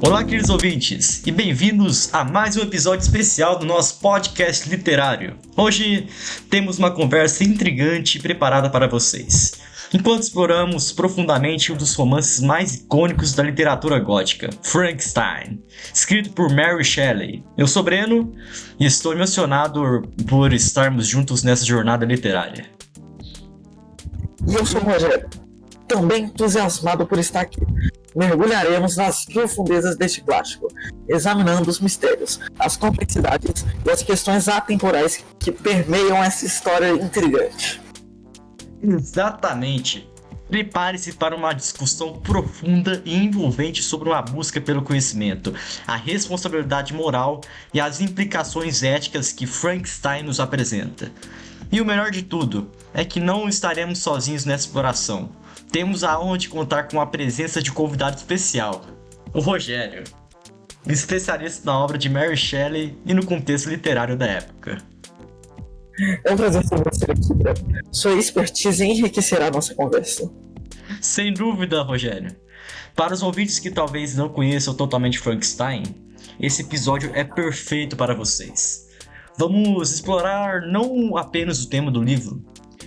Olá, queridos ouvintes, e bem-vindos a mais um episódio especial do nosso podcast literário. Hoje temos uma conversa intrigante preparada para vocês, enquanto exploramos profundamente um dos romances mais icônicos da literatura gótica, Frankenstein, escrito por Mary Shelley. Eu sou Breno e estou emocionado por estarmos juntos nessa jornada literária. E eu sou o Rogério, também entusiasmado por estar aqui. Mergulharemos nas profundezas deste clássico, examinando os mistérios, as complexidades e as questões atemporais que permeiam essa história intrigante. Exatamente! Prepare-se para uma discussão profunda e envolvente sobre uma busca pelo conhecimento, a responsabilidade moral e as implicações éticas que Frankenstein nos apresenta. E o melhor de tudo é que não estaremos sozinhos nessa exploração. Temos a honra de contar com a presença de um convidado especial, o Rogério, especialista na obra de Mary Shelley e no contexto literário da época. É um prazer ter você aqui, Breno. Sua expertise enriquecerá a nossa conversa. Sem dúvida, Rogério. Para os ouvintes que talvez não conheçam totalmente Frankenstein, esse episódio é perfeito para vocês. Vamos explorar não apenas o tema do livro,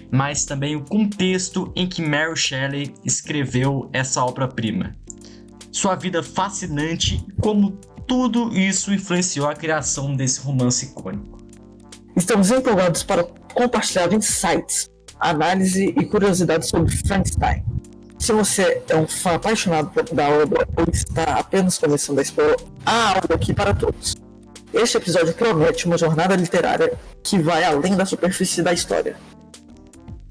mas também o contexto em que Mary Shelley escreveu essa obra-prima. Sua vida fascinante e como tudo isso influenciou a criação desse romance icônico. Estamos empolgados para compartilhar insights, análise e curiosidades sobre Frankenstein. Se você é um fã apaixonado da obra ou está apenas começando a explorar, há algo aqui para todos. Este episódio promete uma jornada literária que vai além da superfície da história.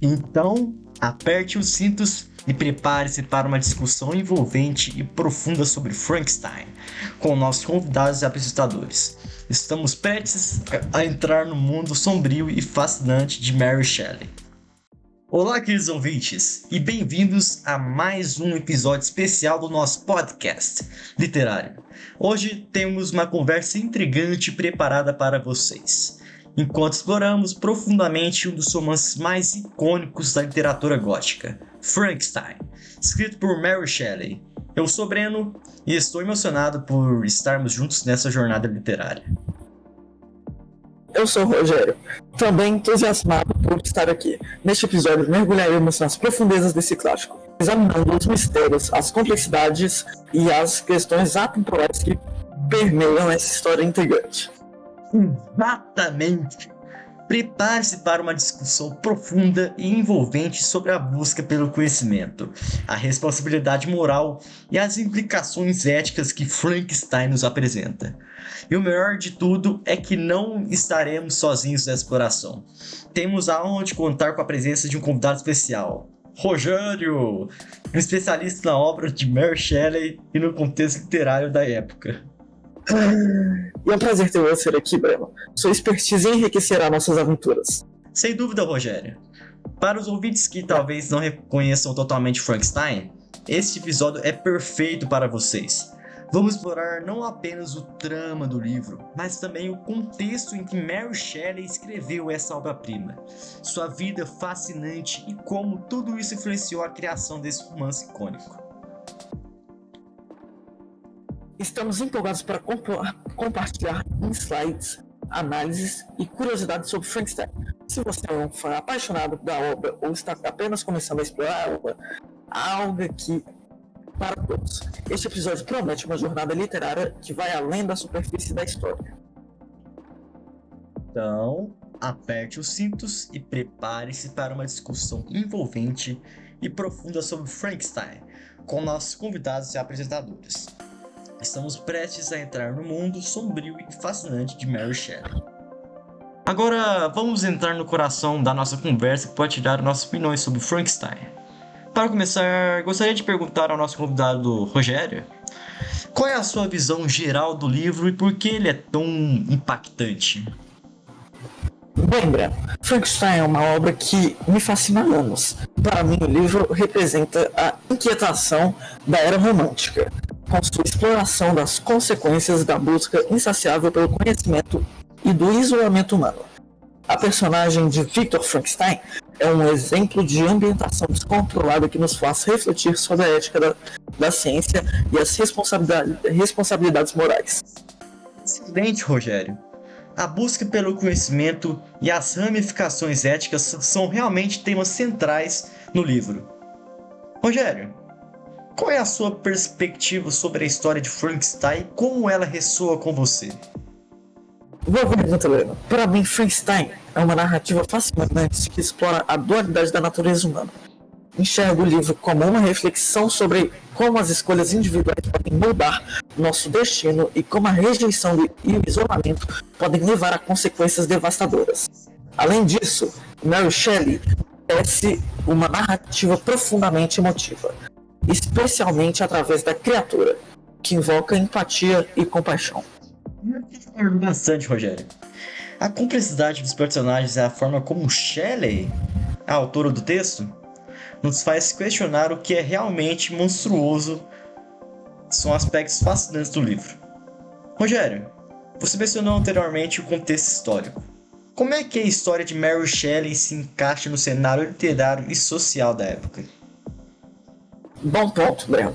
Então, aperte os cintos e prepare-se para uma discussão envolvente e profunda sobre Frankenstein, com nossos convidados e apresentadores. Estamos prestes a entrar no mundo sombrio e fascinante de Mary Shelley. Olá, queridos ouvintes, e bem-vindos a mais um episódio especial do nosso podcast literário. Hoje temos uma conversa intrigante preparada para vocês, enquanto exploramos profundamente um dos romances mais icônicos da literatura gótica, Frankenstein, escrito por Mary Shelley. Eu sou Breno e estou emocionado por estarmos juntos nessa jornada literária. Eu sou o Rogério, também entusiasmado por estar aqui. Neste episódio, mergulharemos nas profundezas desse clássico, examinando os mistérios, as complexidades e as questões atemporais que permeiam essa história intrigante. Exatamente! Prepare-se para uma discussão profunda e envolvente sobre a busca pelo conhecimento, a responsabilidade moral e as implicações éticas que Frankenstein nos apresenta. E o melhor de tudo é que não estaremos sozinhos nessa exploração. Temos a honra de contar com a presença de um convidado especial, Rogério, um especialista na obra de Mary Shelley e no contexto literário da época. E é um prazer ter você aqui, Breno. Sua expertise enriquecerá nossas aventuras. Sem dúvida, Rogério. Para os ouvintes que talvez não reconheçam totalmente Frankenstein, este episódio é perfeito para vocês. Vamos explorar não apenas o trama do livro, mas também o contexto em que Mary Shelley escreveu essa obra-prima, sua vida fascinante e como tudo isso influenciou a criação desse romance icônico. Estamos empolgados para compartilhar insights, análises e curiosidades sobre Frankenstein. Se você é um fã apaixonado da obra ou está apenas começando a explorar a obra, há algo aqui para todos. Este episódio promete uma jornada literária que vai além da superfície da história. Então, aperte os cintos e prepare-se para uma discussão envolvente e profunda sobre Frankenstein, com nossos convidados e apresentadores. Estamos prestes a entrar no mundo sombrio e fascinante de Mary Shelley. Agora, vamos entrar no coração da nossa conversa para tirar nossas opiniões sobre Frankenstein. Para começar, gostaria de perguntar ao nosso convidado Rogério, qual é a sua visão geral do livro e por que ele é tão impactante? Bem, Breno, Frankenstein é uma obra que me fascina há anos. Para mim, o livro representa a inquietação da era romântica, com sua exploração das consequências da busca insaciável pelo conhecimento e do isolamento humano. A personagem de Victor Frankenstein é um exemplo de ambientação descontrolada que nos faz refletir sobre a ética da ciência e as responsabilidades morais. Excelente, Rogério. A busca pelo conhecimento e as ramificações éticas são realmente temas centrais no livro. Rogério, qual é a sua perspectiva sobre a história de Frankenstein e como ela ressoa com você? Boa pergunta, Leno. Para mim, Frankenstein é uma narrativa fascinante que explora a dualidade da natureza humana. Enxergo o livro como uma reflexão sobre como as escolhas individuais podem moldar nosso destino e como a rejeição e o isolamento podem levar a consequências devastadoras. Além disso, Mary Shelley tece uma narrativa profundamente emotiva, especialmente através da criatura, que invoca empatia e compaixão. Bastante, Rogério. A complexidade dos personagens e a forma como Shelley, a autora do texto, nos faz questionar o que é realmente monstruoso. São aspectos fascinantes do livro. Rogério, você mencionou anteriormente o contexto histórico. Como é que a história de Mary Shelley se encaixa no cenário literário e social da época? Bom ponto, Breno.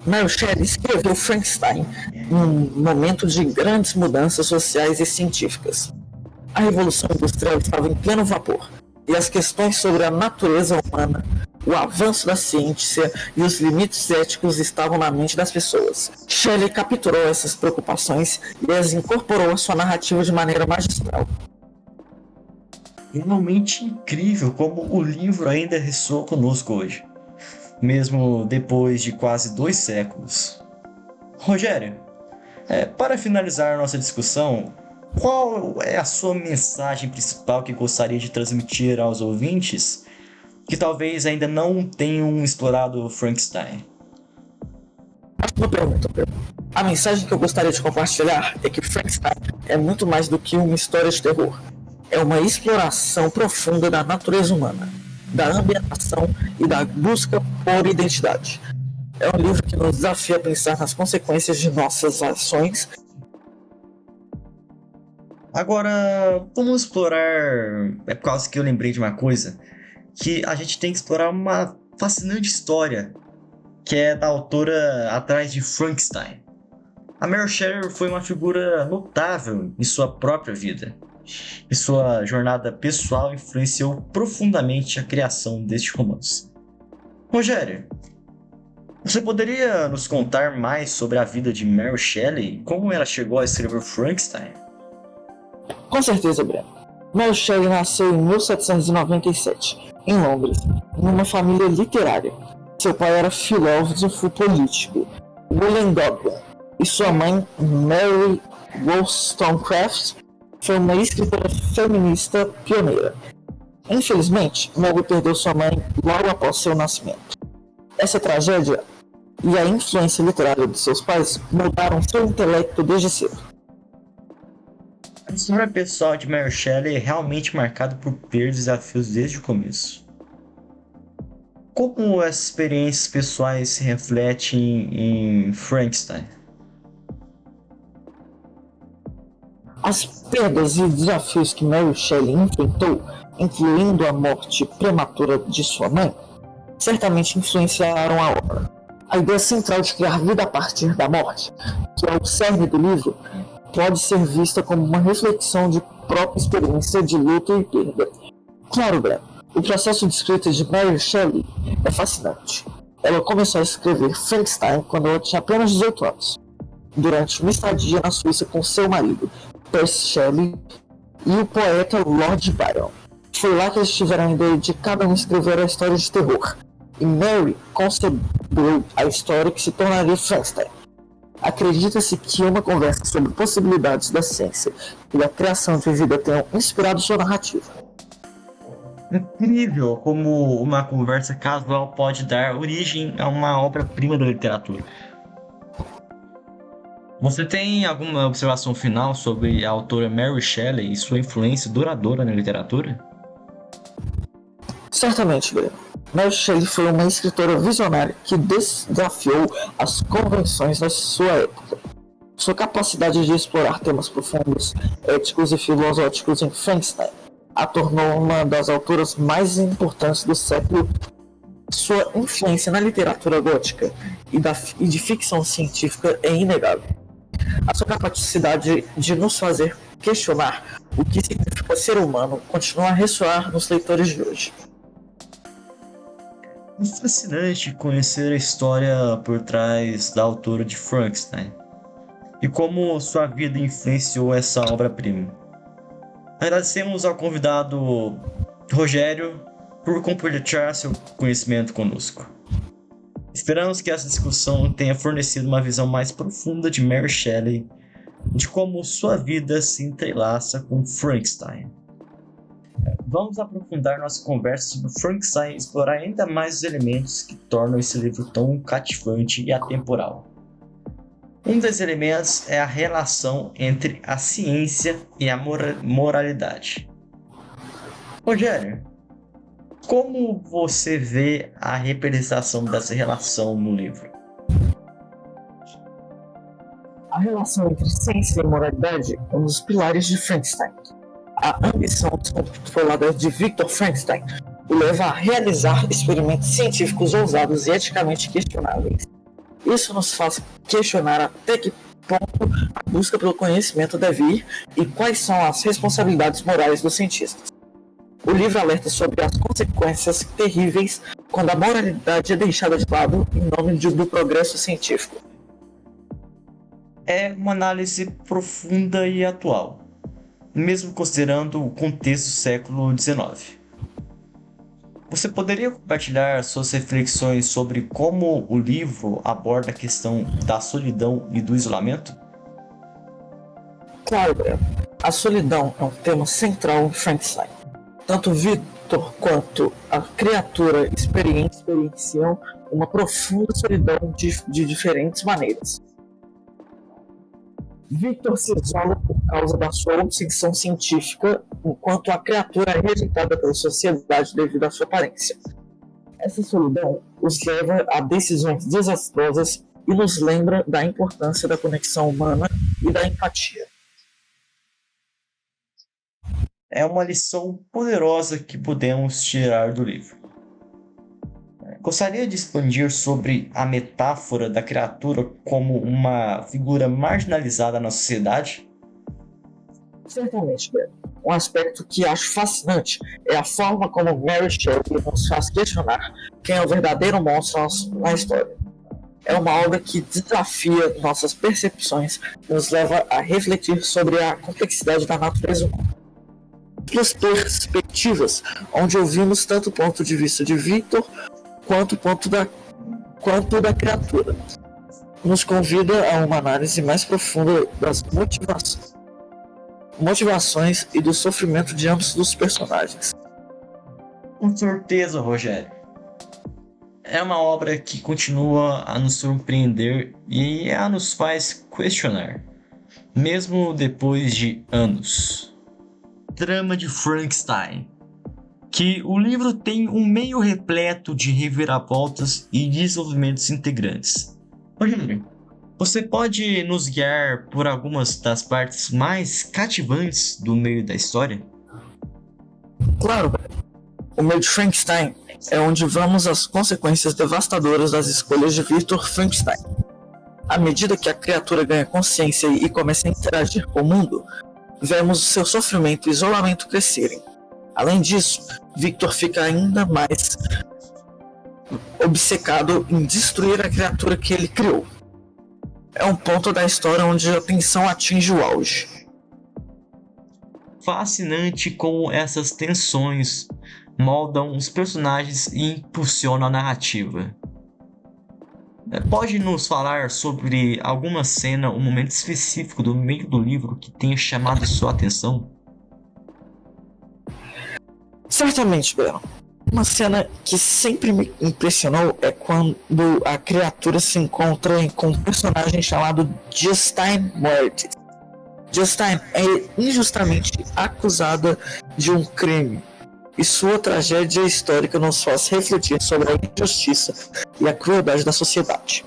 Mary Shelley escreveu Frankenstein num momento de grandes mudanças sociais e científicas. A Revolução Industrial estava em pleno vapor, e as questões sobre a natureza humana, o avanço da ciência e os limites éticos estavam na mente das pessoas. Shelley capturou essas preocupações e as incorporou à sua narrativa de maneira magistral. Realmente incrível como o livro ainda ressoa conosco hoje, mesmo depois de quase 2 séculos. Rogério, para finalizar nossa discussão, qual é a sua mensagem principal que gostaria de transmitir aos ouvintes que talvez ainda não tenham explorado Frankenstein? Uma pergunta, Pedro. A mensagem que eu gostaria de compartilhar é que Frankenstein é muito mais do que uma história de terror. É uma exploração profunda da natureza humana, da ambientação e da busca por identidade. É um livro que nos desafia a pensar nas consequências de nossas ações. Agora, vamos explorar... É por causa que eu lembrei de uma coisa, que a gente tem que explorar uma fascinante história, que é da autora atrás de Frankenstein. A Mary Shelley foi uma figura notável em sua própria vida, e sua jornada pessoal influenciou profundamente a criação deste romance. Rogério, você poderia nos contar mais sobre a vida de Mary Shelley e como ela chegou a escrever Frankenstein? Com certeza, Breno. Mary Shelley nasceu em 1797, em Londres, numa família literária. Seu pai era filósofo político, William Godwin, e sua mãe, Mary Wollstonecraft, foi uma escritora feminista pioneira. Infelizmente, Mary perdeu sua mãe logo após seu nascimento. Essa tragédia e a influência literária de seus pais moldaram seu intelecto desde cedo. A história pessoal de Mary Shelley é realmente marcada por perdas e desafios desde o começo. Como essas experiências pessoais se refletem em Frankenstein? As perdas e desafios que Mary Shelley enfrentou, incluindo a morte prematura de sua mãe, certamente influenciaram a obra. A ideia central de criar vida a partir da morte, que é o cerne do livro, pode ser vista como uma reflexão de própria experiência de luta e perda. Claro, Breno, o processo de escrita de Mary Shelley é fascinante. Ela começou a escrever Frankenstein quando ela tinha apenas 18 anos, durante uma estadia na Suíça com seu marido, Percy Shelley, e o poeta Lord Byron. Foi lá que eles tiveram a ideia de cada um escrever a história de terror, e Mary concebeu a história que se tornaria Frankenstein. Acredita-se que uma conversa sobre possibilidades da ciência e da criação de vida tenham inspirado sua narrativa. Incrível como uma conversa casual pode dar origem a uma obra-prima da literatura. Você tem alguma observação final sobre a autora Mary Shelley e sua influência duradoura na literatura? Certamente, Breno. Mary Shelley foi uma escritora visionária que desafiou as convenções da sua época. Sua capacidade de explorar temas profundos, éticos e filosóficos em Frankenstein a tornou uma das autoras mais importantes do século Sua influência na literatura gótica e de ficção científica é inegável. A sua capacidade de nos fazer questionar o que significa ser humano continua a ressoar nos leitores de hoje. É fascinante conhecer a história por trás da autora de Frankenstein e como sua vida influenciou essa obra-prima. Agradecemos ao convidado Rogério por compartilhar seu conhecimento conosco. Esperamos que essa discussão tenha fornecido uma visão mais profunda de Mary Shelley e de como sua vida se entrelaça com Frankenstein. Vamos aprofundar nossa conversa sobre Frankenstein e explorar ainda mais os elementos que tornam esse livro tão cativante e atemporal. Um desses elementos é a relação entre a ciência e a moralidade. Rogério, como você vê a representação dessa relação no livro? A relação entre ciência e moralidade é um dos pilares de Frankenstein. A ambição descontrolada de Victor Frankenstein o leva a realizar experimentos científicos ousados e eticamente questionáveis. Isso nos faz questionar até que ponto a busca pelo conhecimento deve ir e quais são as responsabilidades morais dos cientistas. O livro alerta sobre as consequências terríveis quando a moralidade é deixada de lado em nome do progresso científico. É uma análise profunda e atual, mesmo considerando o contexto do século XIX. Você poderia compartilhar suas reflexões sobre como o livro aborda a questão da solidão e do isolamento? Claro, Breno. A solidão é um tema central em Frankenstein. Tanto Victor quanto a criatura experienciam uma profunda solidão de diferentes maneiras. Victor se isola por causa da sua obsessão científica, enquanto a criatura é rejeitada pela sociedade devido à sua aparência. Essa solidão os leva a decisões desastrosas e nos lembra da importância da conexão humana e da empatia. É uma lição poderosa que podemos tirar do livro. Gostaria de expandir sobre a metáfora da criatura como uma figura marginalizada na sociedade? Certamente, Breno. Um aspecto que acho fascinante é a forma como Mary Shelley nos faz questionar quem é o verdadeiro monstro na história. É uma obra que desafia nossas percepções e nos leva a refletir sobre a complexidade da natureza humana. Duas perspectivas, onde ouvimos tanto o ponto de vista de Victor quanto da criatura, nos convida a uma análise mais profunda das motivações e do sofrimento de ambos os personagens. Com certeza, Rogério. É uma obra que continua a nos surpreender e a nos faz questionar, mesmo depois de anos. Trama de Frankenstein, que o livro tem um meio repleto de reviravoltas e desenvolvimentos integrantes. Rogério, você pode nos guiar por algumas das partes mais cativantes do meio da história? Claro, o meio de Frankenstein é onde vamos às consequências devastadoras das escolhas de Victor Frankenstein. À medida que a criatura ganha consciência e começa a interagir com o mundo, vemos seu sofrimento e isolamento crescerem. Além disso, Victor fica ainda mais obcecado em destruir a criatura que ele criou. É um ponto da história onde a tensão atinge o auge. Fascinante como essas tensões moldam os personagens e impulsionam a narrativa. Pode nos falar sobre alguma cena, um momento específico do meio do livro que tenha chamado sua atenção? Certamente, Breno. Uma cena que sempre me impressionou é quando a criatura se encontra com um personagem chamado Justine Mortis. Justine é injustamente acusada de um crime, e sua tragédia histórica nos faz refletir sobre a injustiça e a crueldade da sociedade.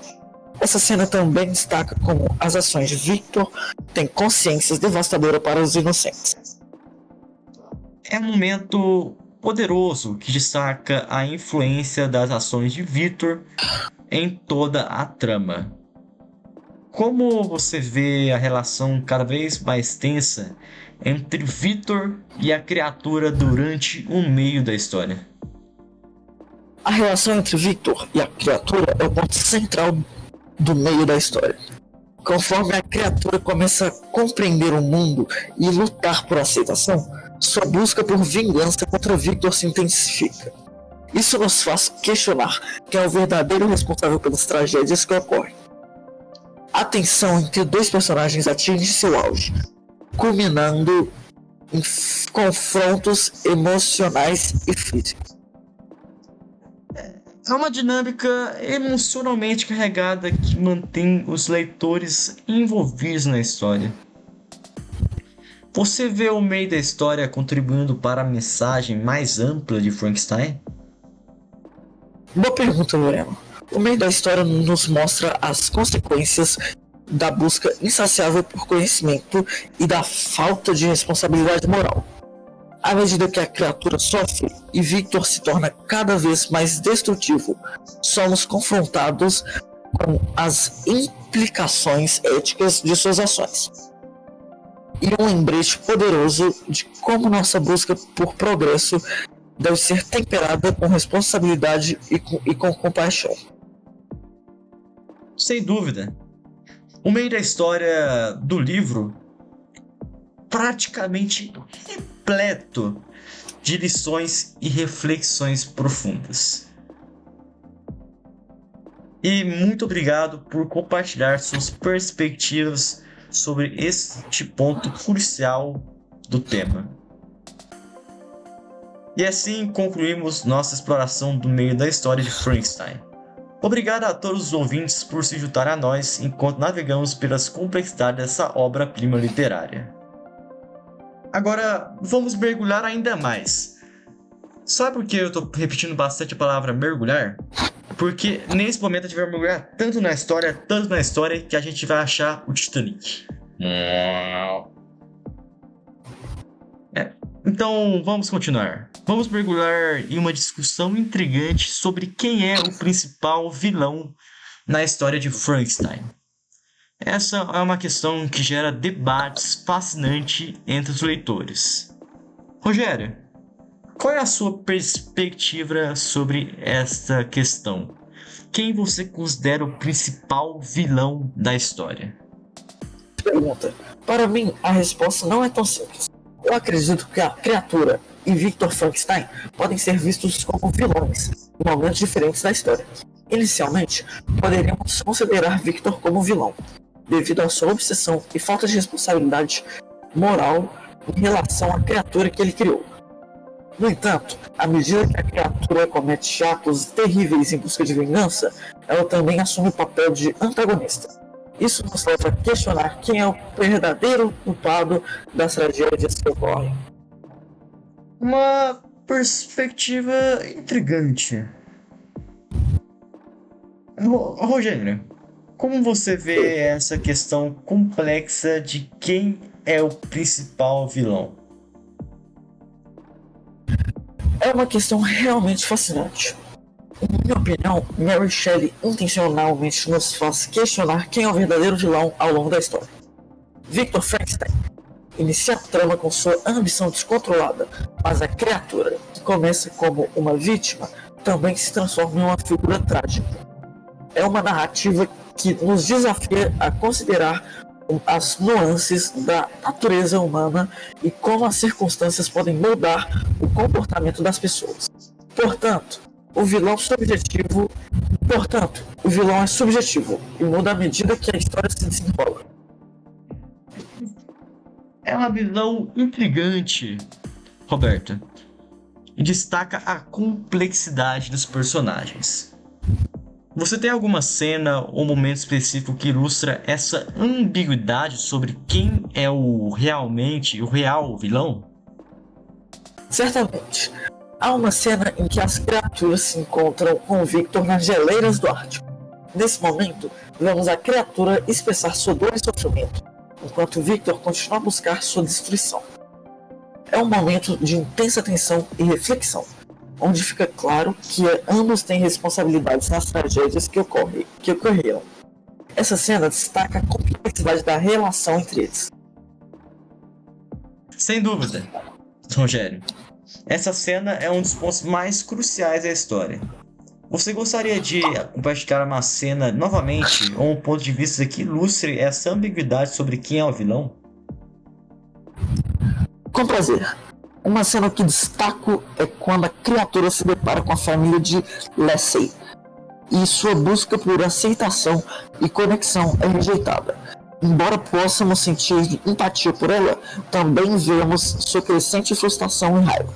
Essa cena também destaca como as ações de Victor têm consequências devastadoras para os inocentes. É um momento poderoso que destaca a influência das ações de Victor em toda a trama. Como você vê a relação cada vez mais tensa entre Victor e a criatura durante o meio da história? A relação entre Victor e a criatura é o ponto central do meio da história. Conforme a criatura começa a compreender o mundo e lutar por aceitação, sua busca por vingança contra Victor se intensifica. Isso nos faz questionar quem é o verdadeiro responsável pelas tragédias que ocorrem. A tensão entre dois personagens atinge seu auge, culminando em confrontos emocionais e físicos. É uma dinâmica emocionalmente carregada que mantém os leitores envolvidos na história. Você vê o meio da história contribuindo para a mensagem mais ampla de Frankenstein? Boa pergunta, Lorena. O meio da história nos mostra as consequências da busca insaciável por conhecimento e da falta de responsabilidade moral. À medida que a criatura sofre e Victor se torna cada vez mais destrutivo, somos confrontados com as implicações éticas de suas ações. E um lembrete poderoso de como nossa busca por progresso deve ser temperada com responsabilidade e com compaixão. Sem dúvida. O meio da história do livro praticamente repleto de lições e reflexões profundas. E muito obrigado por compartilhar suas perspectivas sobre este ponto crucial do tema. E assim concluímos nossa exploração do meio da história de Frankenstein. Obrigado a todos os ouvintes por se juntar a nós enquanto navegamos pelas complexidades dessa obra-prima literária. Agora, vamos mergulhar ainda mais. Sabe por que eu estou repetindo bastante a palavra mergulhar? Porque nesse momento a gente vai mergulhar tanto na história, que a gente vai achar o Titanic. Então, vamos continuar. Vamos mergulhar em uma discussão intrigante sobre quem é o principal vilão na história de Frankenstein. Essa é uma questão que gera debates fascinantes entre os leitores. Rogério, qual é a sua perspectiva sobre esta questão? Quem você considera o principal vilão da história? Pergunta. Para mim, a resposta não é tão simples. Eu acredito que a criatura e Victor Frankenstein podem ser vistos como vilões em momentos diferentes da história. Inicialmente, poderíamos considerar Victor como vilão, devido à sua obsessão e falta de responsabilidade moral em relação à criatura que ele criou. No entanto, à medida que a criatura comete atos terríveis em busca de vingança, ela também assume o papel de antagonista. Isso nos leva a questionar quem é o verdadeiro culpado das tragédias que ocorrem. Uma perspectiva intrigante. Rogério, como você vê essa questão complexa de quem é o principal vilão? É uma questão realmente fascinante. Em minha opinião, Mary Shelley intencionalmente nos faz questionar quem é o verdadeiro vilão ao longo da história. Victor Frankenstein inicia a trama com sua ambição descontrolada, mas a criatura, que começa como uma vítima, também se transforma em uma figura trágica. É uma narrativa que nos desafia a considerar as nuances da natureza humana e como as circunstâncias podem moldar o comportamento das pessoas. Portanto, o vilão é subjetivo e muda à medida que a história se desenrola. É uma visão intrigante, Roberta, e destaca a complexidade dos personagens. Você tem alguma cena ou momento específico que ilustra essa ambiguidade sobre quem é o real vilão? Certamente. Há uma cena em que as criaturas se encontram com Victor nas geleiras do Ártico. Nesse momento, vemos a criatura expressar sua dor e sofrimento, enquanto Victor continua a buscar sua destruição. É um momento de intensa tensão e reflexão, onde fica claro que ambos têm responsabilidades nas tragédias que ocorreram. Essa cena destaca a complexidade da relação entre eles. Sem dúvida, Rogério. Essa cena é um dos pontos mais cruciais da história. Você gostaria de compartilhar uma cena novamente, ou um ponto de vista que ilustre essa ambiguidade sobre quem é o vilão? Com prazer. Uma cena que destaco é quando a criatura se depara com a família de Lassie e sua busca por aceitação e conexão é rejeitada. Embora possamos sentir empatia por ela, também vemos sua crescente frustração e raiva.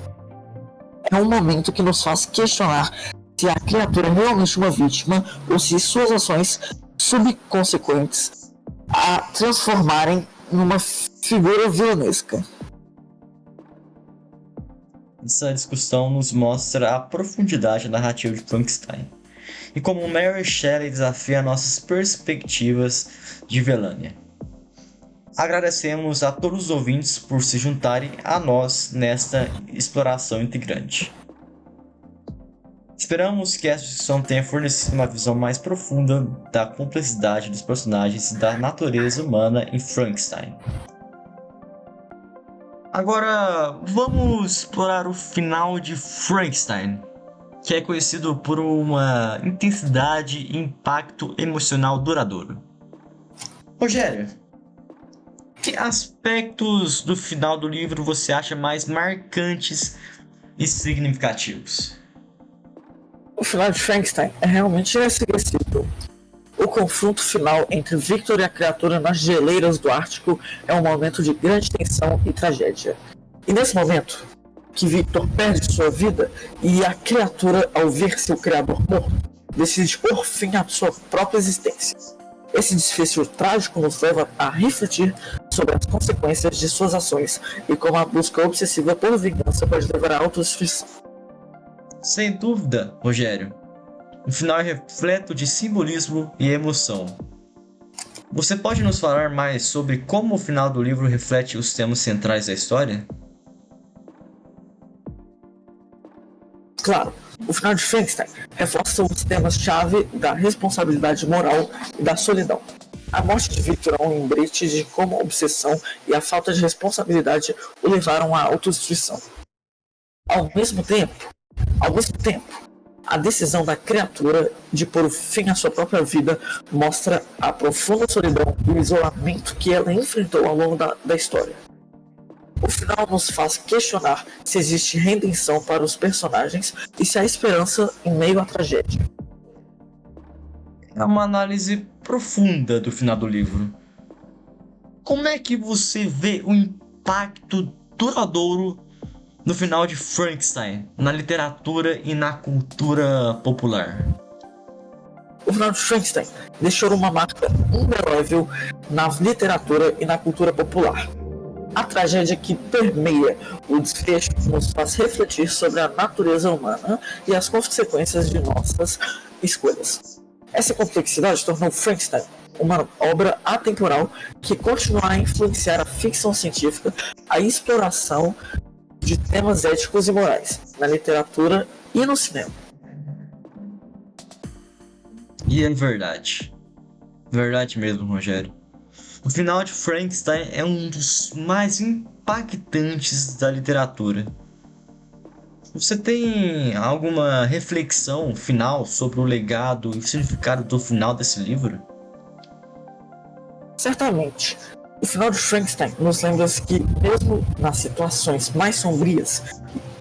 É um momento que nos faz questionar se a criatura é realmente uma vítima ou se suas ações subconsequentes a transformarem numa figura vilanesca. Essa discussão nos mostra a profundidade narrativa de Frankenstein e como Mary Shelley desafia nossas perspectivas de Velânia. Agradecemos a todos os ouvintes por se juntarem a nós nesta exploração integrante. Esperamos que esta discussão tenha fornecido uma visão mais profunda da complexidade dos personagens e da natureza humana em Frankenstein. Agora, vamos explorar o final de Frankenstein, que é conhecido por uma intensidade e impacto emocional duradouro. Rogério, que aspectos do final do livro você acha mais marcantes e significativos? O final de Frankenstein é realmente inesquecível. O confronto final entre Victor e a criatura nas geleiras do Ártico é um momento de grande tensão e tragédia. E nesse momento, que Victor perde sua vida e a criatura, ao ver seu criador morto, decide pôr fim à sua própria existência. Esse desfecho trágico nos leva a refletir sobre as consequências de suas ações e como a busca obsessiva por vingança pode levar à autodestruição. Sem dúvida, Rogério. O final é repleto de simbolismo e emoção. Você pode nos falar mais sobre como o final do livro reflete os temas centrais da história? Claro, o final de Frankenstein reforça os temas-chave da responsabilidade moral e da solidão. A morte de Victor é um lembrete de como a obsessão e a falta de responsabilidade o levaram à autodestruição. Ao mesmo tempo, a decisão da criatura de pôr fim à sua própria vida mostra a profunda solidão e o isolamento que ela enfrentou ao longo da história. O final nos faz questionar se existe redenção para os personagens e se há esperança em meio à tragédia. É uma análise profunda do final do livro. Como é que você vê o impacto duradouro no final de Frankenstein, na literatura e na cultura popular? O final de Frankenstein deixou uma marca indelével na literatura e na cultura popular. A tragédia que permeia o desfecho nos faz refletir sobre a natureza humana e as consequências de nossas escolhas. Essa complexidade tornou Frankenstein uma obra atemporal que continua a influenciar a ficção científica, a exploração de temas éticos e morais na literatura e no cinema. E é verdade. Verdade mesmo, Rogério. O final de Frankenstein é um dos mais impactantes da literatura. Você tem alguma reflexão final sobre o legado e o significado do final desse livro? Certamente. O final de Frankenstein nos lembra que, mesmo nas situações mais sombrias,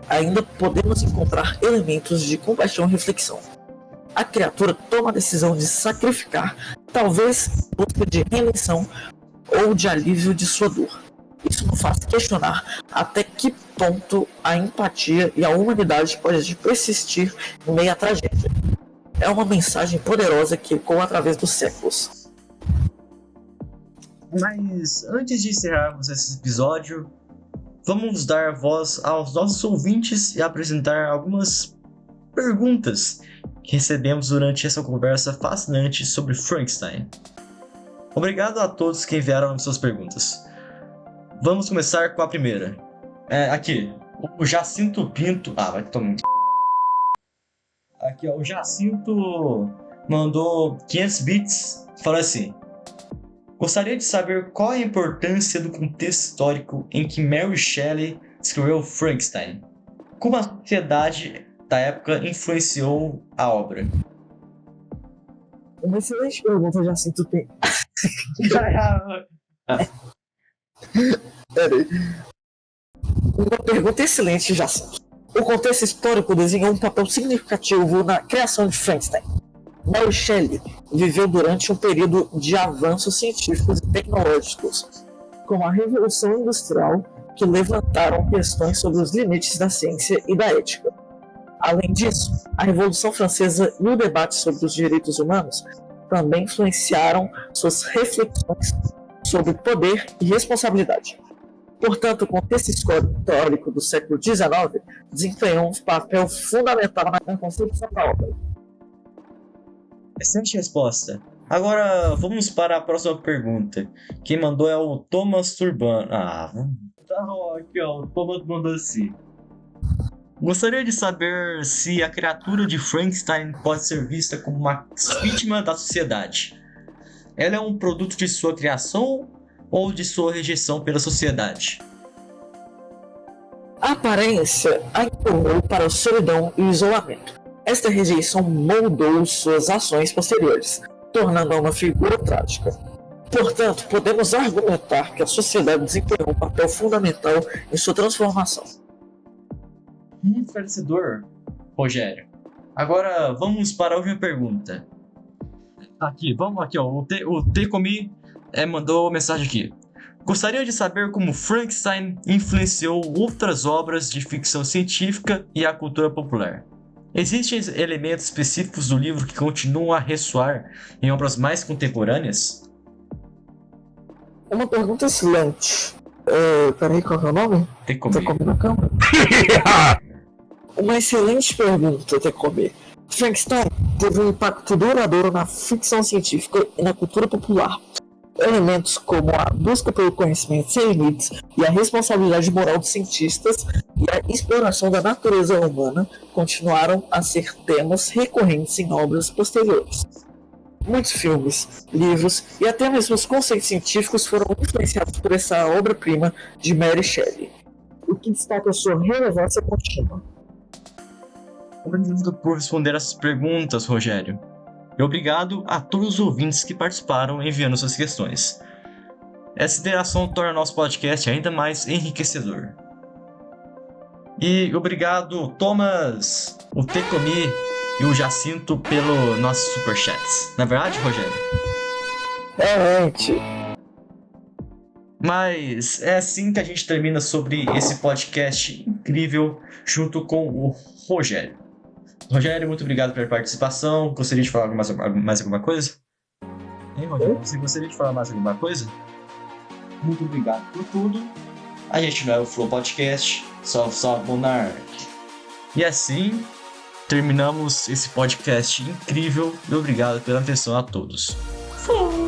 ainda podemos encontrar elementos de compaixão e reflexão. A criatura toma a decisão de sacrificar, talvez em busca de redenção ou de alívio de sua dor. Isso nos faz questionar até que ponto a empatia e a humanidade podem persistir em meio à tragédia. É uma mensagem poderosa que ecoa através dos séculos. Mas antes de encerrarmos esse episódio, vamos dar voz aos nossos ouvintes e apresentar algumas perguntas que recebemos durante essa conversa fascinante sobre Frankenstein. Obrigado a todos que enviaram suas perguntas. Vamos começar com a primeira. Aqui, o Jacinto Pinto. Vai tomar. Aqui, ó, o Jacinto mandou 500 bits. Falou assim: gostaria de saber qual a importância do contexto histórico em que Mary Shelley escreveu Frankenstein. Como a sociedade da época influenciou a obra? Uma excelente pergunta, Jacinto Pinto. Peraí. Uma pergunta excelente, Jacinto. O contexto histórico desenhou um papel significativo na criação de Frankenstein. Mary Shelley viveu durante um período de avanços científicos e tecnológicos, como a Revolução Industrial, que levantaram questões sobre os limites da ciência e da ética. Além disso, a Revolução Francesa e o debate sobre os direitos humanos também influenciaram suas reflexões sobre poder e responsabilidade. Portanto, o contexto histórico do século XIX desempenhou um papel fundamental na concepção da obra. Excelente resposta. Agora vamos para a próxima pergunta. Quem mandou é o Thomas Turbano. Aqui ó, o Thomas mandou assim: gostaria de saber se a criatura de Frankenstein pode ser vista como uma vítima da sociedade. Ela é um produto de sua criação ou de sua rejeição pela sociedade? A aparência a empurrou para a solidão e o isolamento. Esta rejeição moldou suas ações posteriores, tornando-a uma figura trágica. Portanto, podemos argumentar que a sociedade desempenhou um papel fundamental em sua transformação. Muito esclarecedor, Rogério. Agora vamos para a última pergunta. Vamos aqui, ó. O Tecomi mandou mensagem aqui. Gostaria de saber como Frankenstein influenciou outras obras de ficção científica e a cultura popular. Existem elementos específicos do livro que continuam a ressoar em obras mais contemporâneas? Uma pergunta excelente. Peraí, qual é o nome? Tecomi na câmera? Uma excelente pergunta, Tecomi. Frankenstein teve um impacto duradouro na ficção científica e na cultura popular. Elementos como a busca pelo conhecimento sem limites e a responsabilidade moral dos cientistas e a exploração da natureza humana continuaram a ser temas recorrentes em obras posteriores. Muitos filmes, livros e até mesmo os conceitos científicos foram influenciados por essa obra-prima de Mary Shelley, o que destaca sua relevância contínua. Obrigado por responder essas perguntas, Rogério. E obrigado a todos os ouvintes que participaram enviando suas questões. Essa interação torna nosso podcast ainda mais enriquecedor. E obrigado, Thomas, o Tecomi e o Jacinto pelo nossos superchats. Na verdade, Rogério? Realmente. Mas é assim que a gente termina sobre esse podcast incrível junto com o Rogério. Rogério, muito obrigado pela participação. Gostaria de falar mais alguma coisa? Hein, Rogério? Você gostaria de falar mais alguma coisa? Muito obrigado por tudo. A gente não é o Flow Podcast, só Monark. E assim, terminamos esse podcast incrível e obrigado pela atenção a todos. Fui!